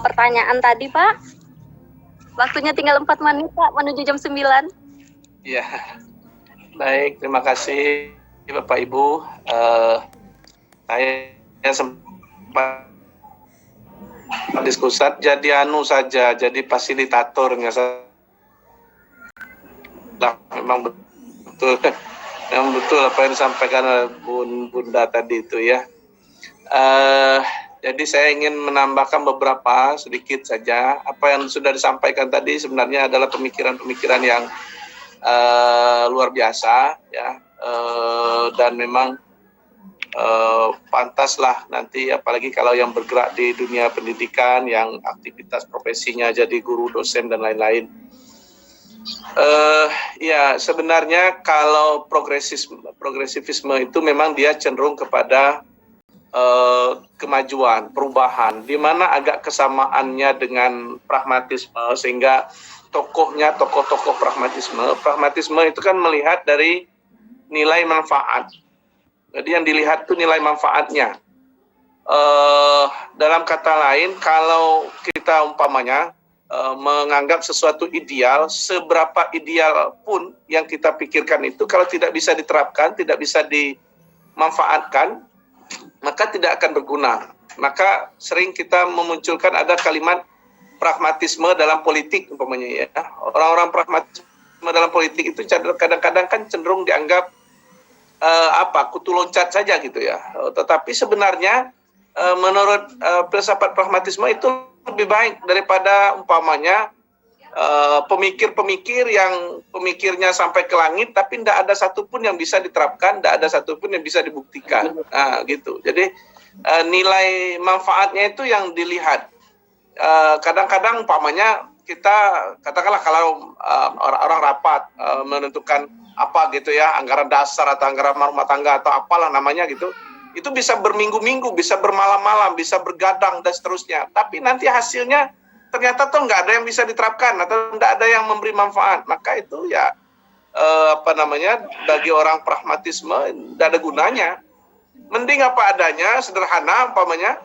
pertanyaan tadi, Pak. Waktunya tinggal 4 menit, Pak, menuju jam 9. Ya, baik. Terima kasih, Bapak Ibu. Saya sempat diskusi jadi jadi fasilitatornya. Memang betul, memang betul apa yang disampaikan oleh Bunda tadi itu ya. Jadi saya ingin menambahkan beberapa sedikit saja. Apa yang sudah disampaikan tadi sebenarnya adalah pemikiran-pemikiran yang luar biasa ya, dan memang pantaslah nanti, apalagi kalau yang bergerak di dunia pendidikan, yang aktivitas profesinya jadi guru, dosen dan lain-lain. Ya sebenarnya kalau progresivisme itu memang dia cenderung kepada kemajuan, perubahan, di mana agak kesamaannya dengan pragmatisme, sehingga tokoh-tokoh pragmatisme itu kan melihat dari nilai manfaat. Jadi yang dilihat itu nilai manfaatnya. Dalam kata lain, kalau kita umpamanya menganggap sesuatu ideal, seberapa ideal pun yang kita pikirkan itu, kalau tidak bisa diterapkan, tidak bisa dimanfaatkan, maka tidak akan berguna. Maka sering kita memunculkan ada kalimat pragmatisme dalam politik umpamanya ya. Orang-orang pragmatisme dalam politik itu kadang-kadang kan cenderung dianggap kutu loncat saja gitu ya. Tetapi sebenarnya menurut filsafat pragmatisme itu lebih baik daripada umpamanya pemikir-pemikir yang pemikirnya sampai ke langit tapi tidak ada satupun yang bisa diterapkan, tidak ada satupun yang bisa dibuktikan. Nah, gitu. Jadi nilai manfaatnya itu yang dilihat. Kadang-kadang umpamanya kita katakanlah kalau orang-orang rapat menentukan apa gitu ya, anggaran dasar atau anggaran rumah tangga atau apalah namanya gitu, itu bisa berminggu-minggu, bisa bermalam-malam, bisa bergadang dan seterusnya. Tapi nanti hasilnya ternyata tuh nggak ada yang bisa diterapkan atau nggak ada yang memberi manfaat. Maka itu ya bagi orang pragmatisme nggak ada gunanya. Mending apa adanya, sederhana umpamanya,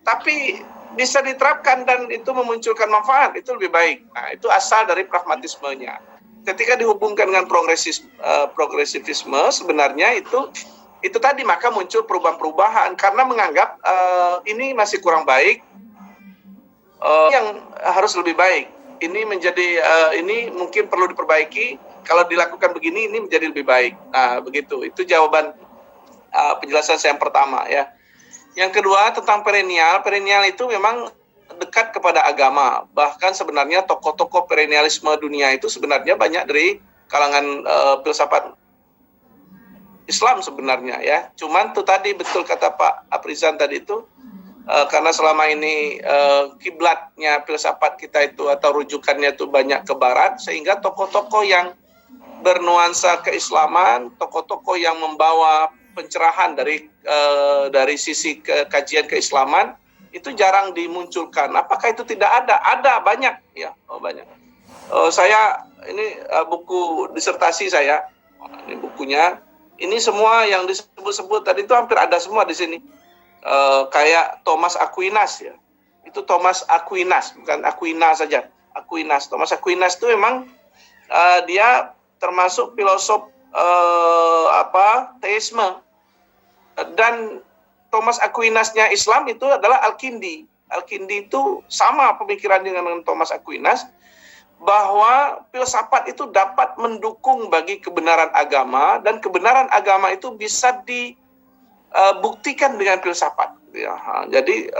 tapi bisa diterapkan dan itu memunculkan manfaat, itu lebih baik. Nah, itu asal dari pragmatismenya. Ketika dihubungkan dengan progresivisme, sebenarnya itu tadi, maka muncul perubahan-perubahan karena menganggap ini masih kurang baik, yang harus lebih baik. Ini ini mungkin perlu diperbaiki. Kalau dilakukan begini, ini menjadi lebih baik. Nah, begitu. Itu jawaban penjelasan saya yang pertama ya. Yang kedua tentang perennial. Perennial itu memang dekat kepada agama. Bahkan sebenarnya tokoh-tokoh perennialisme dunia itu sebenarnya banyak dari kalangan filsafat Islam sebenarnya ya. Cuman tuh tadi betul kata Pak Aprizan tadi itu, karena selama ini kiblatnya filsafat kita itu atau rujukannya itu banyak ke barat, sehingga tokoh-tokoh yang bernuansa keislaman, tokoh-tokoh yang membawa pencerahan dari sisi kajian keislaman itu jarang dimunculkan. Apakah itu tidak ada? Ada, banyak ya. Banyak. Saya ini buku disertasi saya. Ini bukunya. Ini semua yang disebut-sebut tadi itu hampir ada semua di sini. Kayak Thomas Aquinas ya. Itu Thomas Aquinas, bukan Aquinas saja. Aquinas. Thomas Aquinas itu memang dia termasuk filosof teisme. Dan Thomas Aquinasnya Islam itu adalah Al-Kindi. Al-Kindi itu sama pemikirannya dengan Thomas Aquinas, bahwa filsafat itu dapat mendukung bagi kebenaran agama, dan kebenaran agama itu bisa dibuktikan dengan filsafat. Ya. Jadi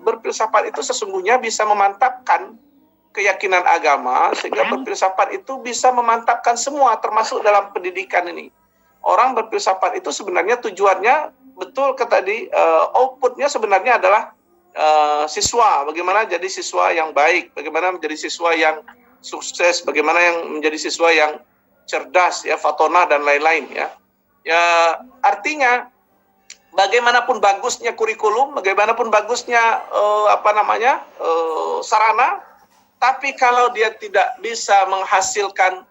berfilsafat itu sesungguhnya bisa memantapkan keyakinan agama, sehingga berfilsafat itu bisa memantapkan semua, termasuk dalam pendidikan ini. Orang berfilsafat itu sebenarnya tujuannya betul tadi, outputnya sebenarnya adalah siswa, bagaimana jadi siswa yang baik, bagaimana menjadi siswa yang sukses, bagaimana yang menjadi siswa yang cerdas ya, fatona dan lain-lain ya. Ya artinya bagaimanapun bagusnya kurikulum, bagaimanapun bagusnya sarana, tapi kalau dia tidak bisa menghasilkan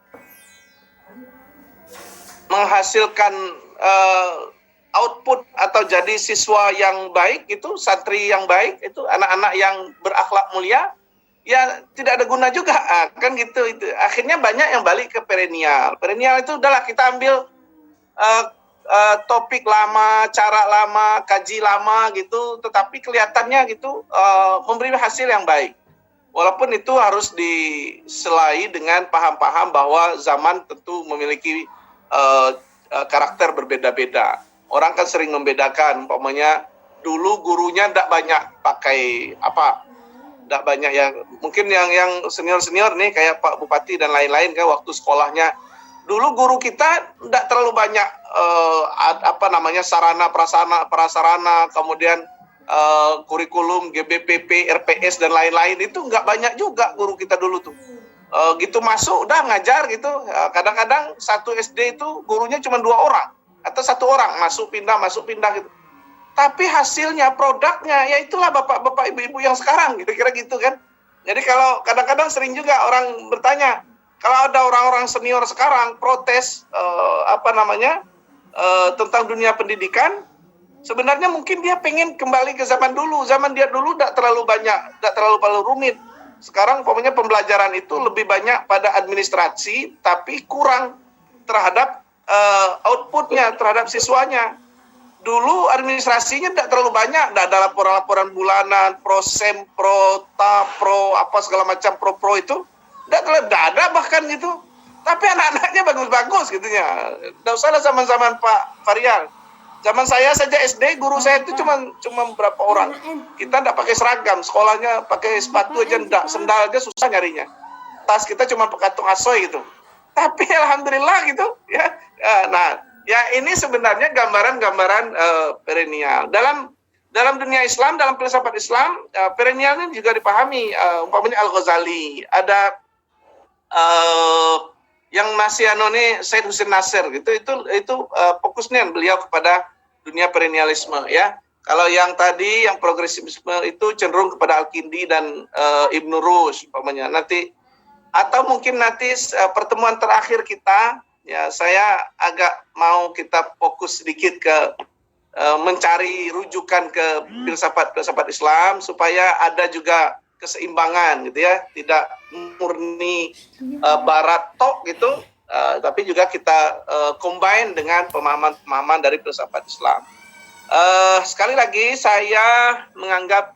output atau jadi siswa yang baik itu, santri yang baik itu, anak-anak yang berakhlak mulia, ya tidak ada guna juga, kan gitu. Itu akhirnya banyak yang balik ke perennial. Perennial itu udahlah kita ambil topik lama, cara lama, kaji lama gitu, tetapi kelihatannya gitu memberi hasil yang baik. Walaupun itu harus diselai dengan paham-paham bahwa zaman tentu memiliki karakter berbeda-beda. Orang kan sering membedakan, umpamanya dulu gurunya tidak banyak pakai tidak banyak yang mungkin yang senior nih kayak Pak Bupati dan lain-lain kan waktu sekolahnya. Dulu guru kita tidak terlalu banyak sarana prasarana, kemudian kurikulum, GBPP, RPS dan lain-lain itu nggak banyak juga guru kita dulu tuh. Gitu masuk udah ngajar gitu. Kadang-kadang satu SD itu gurunya cuma 2 orang atau 1 orang masuk pindah gitu. Tapi hasilnya, produknya, ya itulah bapak-bapak, ibu-ibu yang sekarang, kira-kira gitu kan. Jadi kalau kadang-kadang sering juga orang bertanya, kalau ada orang-orang senior sekarang protes tentang dunia pendidikan, sebenarnya mungkin dia pengen kembali ke zaman dulu. Zaman dia dulu tidak terlalu rumit. Sekarang pokoknya pembelajaran itu lebih banyak pada administrasi, tapi kurang terhadap outputnya, terhadap siswanya. Dulu administrasinya tidak terlalu banyak, tidak ada laporan-laporan bulanan, prosem, segala macam pro itu, tidak ada bahkan gitu. Tapi anak-anaknya bagus-bagus gitunya. Tidak usahlah zaman-zaman Pak Faryal. Zaman saya saja SD, guru saya itu cuma berapa orang. Kita tidak pakai seragam, sekolahnya pakai sepatu aja enggak, sendal aja susah nyarinya. Tas kita cuma pakai kantung asoy gitu. Tapi alhamdulillah gitu ya. Nah, ya ini sebenarnya gambaran-gambaran perennial. Dalam dunia Islam, dalam filsafat Islam, perennial ini juga dipahami. Umpamanya Al-Ghazali, ada yang masih Said Hussein Nasir gitu, itu fokusnya beliau kepada dunia perennialisme ya. Kalau yang tadi yang progresivisme itu cenderung kepada Al-Kindi dan Ibn Rushd umpamanya. Atau mungkin nanti pertemuan terakhir kita ya, saya agak mau kita fokus sedikit ke mencari rujukan ke filsafat Islam supaya ada juga keseimbangan gitu ya, tidak murni barat tok gitu, tapi juga kita combine dengan pemahaman dari filsafat Islam. Sekali lagi saya menganggap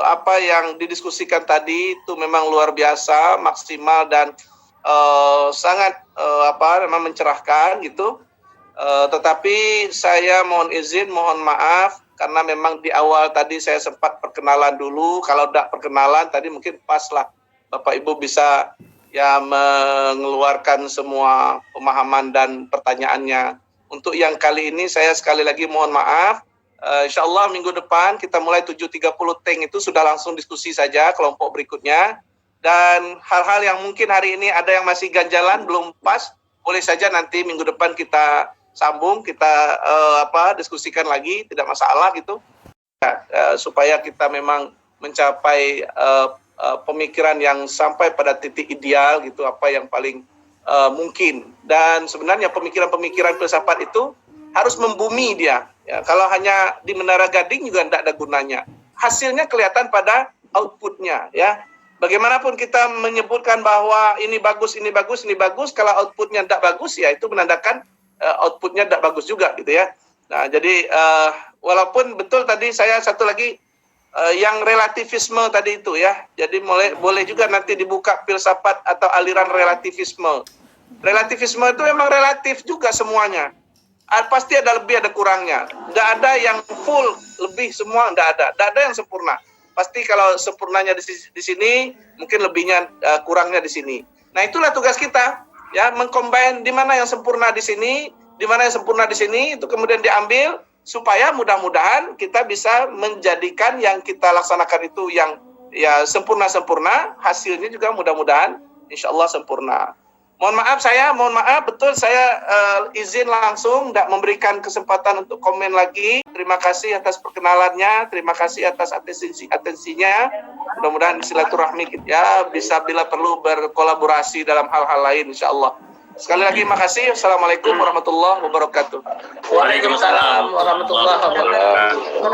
apa yang didiskusikan tadi itu memang luar biasa, maksimal dan sangat mencerahkan gitu. Tetapi saya mohon maaf karena memang di awal tadi saya sempat perkenalan dulu. Kalau tidak perkenalan tadi mungkin pas lah Bapak Ibu bisa ya mengeluarkan semua pemahaman dan pertanyaannya. Untuk yang kali ini saya sekali lagi mohon maaf. Insya Allah minggu depan kita mulai 7.30 Teng itu sudah langsung diskusi saja kelompok berikutnya. Dan hal-hal yang mungkin hari ini ada yang masih ganjalan belum pas, boleh saja nanti minggu depan kita sambung, kita diskusikan lagi, tidak masalah gitu. Supaya kita memang mencapai pemikiran yang sampai pada titik ideal gitu, apa yang paling mungkin. Dan sebenarnya pemikiran-pemikiran filsafat itu harus membumi dia. Ya, kalau hanya di Menara Gading juga tidak ada gunanya. Hasilnya kelihatan pada outputnya ya. Bagaimanapun kita menyebutkan bahwa ini bagus, kalau outputnya tidak bagus, ya itu menandakan outputnya tidak bagus juga gitu ya. Nah, jadi walaupun betul tadi saya satu lagi yang relativisme tadi itu ya. Jadi boleh juga nanti dibuka filsafat atau aliran relativisme. Relativisme itu memang relatif juga semuanya. Pasti ada lebih, ada kurangnya. Tidak ada yang full, lebih semua, tidak ada yang sempurna. Pasti kalau sempurnanya di sini, mungkin lebihnya kurangnya di sini. Nah, itulah tugas kita, ya, mengcombine di mana yang sempurna di sini, di mana yang sempurna di sini, itu kemudian diambil supaya mudah-mudahan kita bisa menjadikan yang kita laksanakan itu yang ya sempurna-sempurna, hasilnya juga mudah-mudahan insya Allah sempurna. Mohon maaf, betul saya izin langsung, tidak memberikan kesempatan untuk komen lagi. Terima kasih atas perkenalannya, terima kasih atas atensinya. Mudah-mudahan silaturahmi ya bisa bila perlu berkolaborasi dalam hal-hal lain insya Allah. Sekali lagi makasih. Assalamualaikum warahmatullahi wabarakatuh. Waalaikumsalam warahmatullahi wabarakatuh.